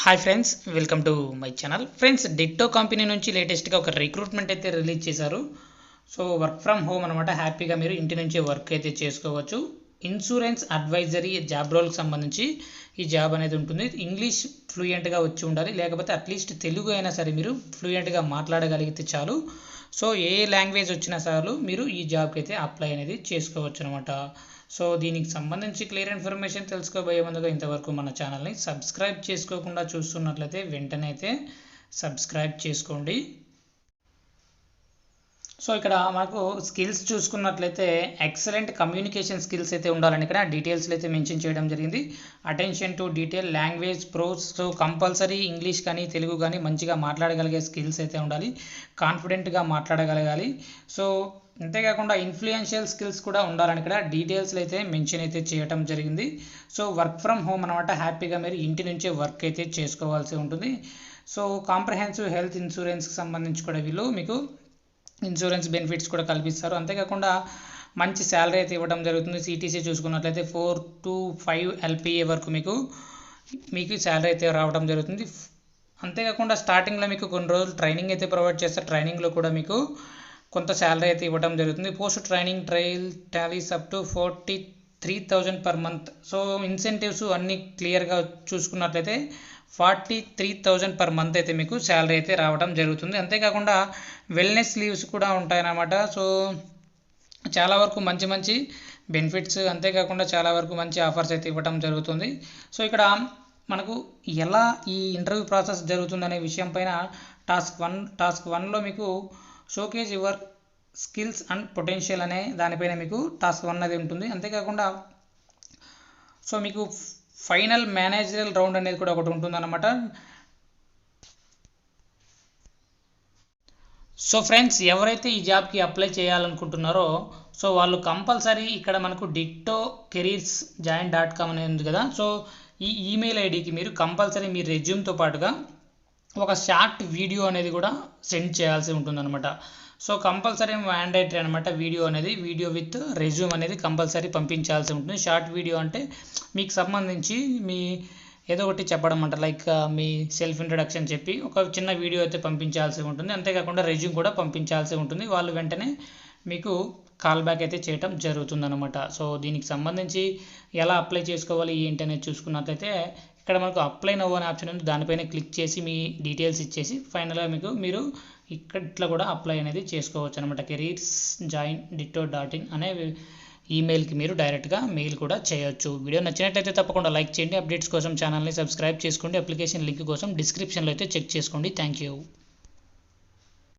Hi friends, welcome to my channel. Friends, ditto company నుంచి లేటెస్ట్గా ఒక రిక్రూట్మెంట్ అయితే రిలీజ్ చేశారు. సో వర్క్ ఫ్రమ్ హోమ్ అనమాట. హ్యాపీగా మీరు ఇంటి నుంచే వర్క్ అయితే చేసుకోవచ్చు. ఇన్సూరెన్స్ అడ్వైజరీ జాబ్ రోల్కి సంబంధించి ఈ జాబ్ అనేది ఉంటుంది. ఇంగ్లీష్ ఫ్లూయెంట్గా వచ్చి ఉండాలి, లేకపోతే అట్లీస్ట్ తెలుగు అయినా సరే మీరు ఫ్లూయెంట్గా మాట్లాడగలిగితే చాలు. సో ఏ లాంగ్వేజ్ వచ్చినా చాలు మీరు ఈ జాబ్కి అయితే అప్లై అనేది చేసుకోవచ్చు అనమాట. సో దీనికి సంబంధించి క్లియర్ ఇన్ఫర్మేషన్ తెలుసుకోబోయే ముందుగా ఇంతవరకు మన ఛానల్ని సబ్స్క్రైబ్ చేసుకోకుండా చూస్తున్నట్లయితే వెంటనే అయితే సబ్స్క్రైబ్ చేసుకోండి. సో ఇక్కడ మనకు స్కిల్స్ చూసుకున్నట్లయితే ఎక్సలెంట్ కమ్యూనికేషన్ స్కిల్స్ అయితే ఉండాలని ఇక్కడ డీటెయిల్స్లో అయితే మెన్షన్ చేయడం జరిగింది. Attention to detail, language pros. So compulsory English కానీ తెలుగు కానీ మంచిగా మాట్లాడగలిగే స్కిల్స్ అయితే ఉండాలి. కాన్ఫిడెంట్గా మాట్లాడగలగాలి. సో అంతేకాకుండా ఇన్ఫ్లుయెన్షియల్ స్కిల్స్ కూడా ఉండాలని ఇక్కడ డీటెయిల్స్లో అయితే మెన్షన్ అయితే చేయడం జరిగింది. సో వర్క్ ఫ్రమ్ హోమ్ అనమాట. హ్యాపీగా మీరు ఇంటి నుంచే వర్క్ అయితే చేసుకోవాల్సి ఉంటుంది. సో కాంప్రహెన్సివ్ హెల్త్ ఇన్సూరెన్స్కి సంబంధించి కూడా వీళ్ళు మీకు ఇన్సూరెన్స్ బెనిఫిట్స్ కూడా కల్పిస్తారు. అంతేకాకుండా మంచి శాలరీ అయితే ఇవ్వడం జరుగుతుంది. సిటీసీ చూసుకున్నట్లయితే 4 to 5 LPA వరకు మీకు శాలరీ అయితే రావడం జరుగుతుంది. అంతేకాకుండా స్టార్టింగ్లో మీకు కొన్ని రోజులు ట్రైనింగ్ అయితే ప్రొవైడ్ చేస్తారు. ట్రైనింగ్లో కూడా మీకు కొంత శాలరీ అయితే ఇవ్వడం జరుగుతుంది. Post training trial tallies up to 43,000 per month. So incentives అన్నీ క్లియర్గా చూసుకున్నట్లయితే 43,000 per month అయితే మీకు శాలరీ అయితే రావడం జరుగుతుంది. అంతేకాకుండా వెల్నెస్ లీవ్స్ కూడా ఉంటాయన్నమాట. సో చాలా వరకు మంచి బెనిఫిట్స్, అంతేకాకుండా చాలా వరకు మంచి ఆఫర్స్ అయితే ఇవ్వడం జరుగుతుంది. సో ఇక్కడ మనకు ఎలా ఈ ఇంటర్వ్యూ ప్రాసెస్ జరుగుతుందనే విషయం పైన టాస్క్ 1లో మీకు showcase your skills and potential అనే దానిపైన మీకు టాస్క్ 1 అనేది ఉంటుంది. అంతేకాకుండా సో మీకు ఫైనల్ మేనేజరల్ రౌండ్ అనేది కూడా ఒకటి ఉంటుందన్నమాట. సో ఫ్రెండ్స్, ఎవరైతే ఈ జాబ్కి అప్లై చేయాలనుకుంటున్నారో సో వాళ్ళు కంపల్సరీ ఇక్కడ మనకు dittocareersjoin.com అనేది ఉంది కదా. సో ఈ ఈమెయిల్ ఐడికి మీరు కంపల్సరీ మీ రెజ్యూమ్తో పాటుగా ఒక షార్ట్ వీడియో అనేది కూడా సెండ్ చేయాల్సి ఉంటుందన్నమాట. సో కంపల్సరీ మ్యాండేటరీ అనమాట. వీడియో విత్ రెజ్యూమ్ అనేది కంపల్సరీ పంపించాల్సి ఉంటుంది. షార్ట్ వీడియో అంటే మీకు సంబంధించి మీ ఏదో ఒకటి చెప్పడం అంట, లైక్ మీ సెల్ఫ్ ఇంట్రడక్షన్ చెప్పి ఒక చిన్న వీడియో అయితే పంపించాల్సి ఉంటుంది. అంతేకాకుండా రెజ్యూమ్ కూడా పంపించాల్సి ఉంటుంది. వాళ్ళు వెంటనే మీకు కాల్ బ్యాక్ అయితే చేయటం జరుగుతుందన్నమాట. సో దీనికి సంబంధించి ఎలా అప్లై చేసుకోవాలి ఏంటి అనేది చూసుకున్నట్లయితే ఇక్కడ మనకు అప్లై నౌ అనే ఆప్షన్ ఉంది. దానిపైన క్లిక్ చేసి మీ డీటెయిల్స్ ఇచ్చేసి ఫైనల్గా మీరు ఇట్లా కూడా అప్లై అనేది చేసుకోవచ్చు అనమాట. careersjoin.ditto.in అనే ఈమెయిల్కి మీరు డైరెక్ట్గా మెయిల్ కూడా చేయొచ్చు. వీడియో నచ్చినట్లయితే తప్పకుండా లైక్ చేయండి. అప్డేట్స్ కోసం ఛానల్ని సబ్స్క్రైబ్ చేసుకోండి. అప్లికేషన్ లింక్ కోసం డిస్క్రిప్షన్లో అయితే చెక్ చేసుకోండి. Thank you.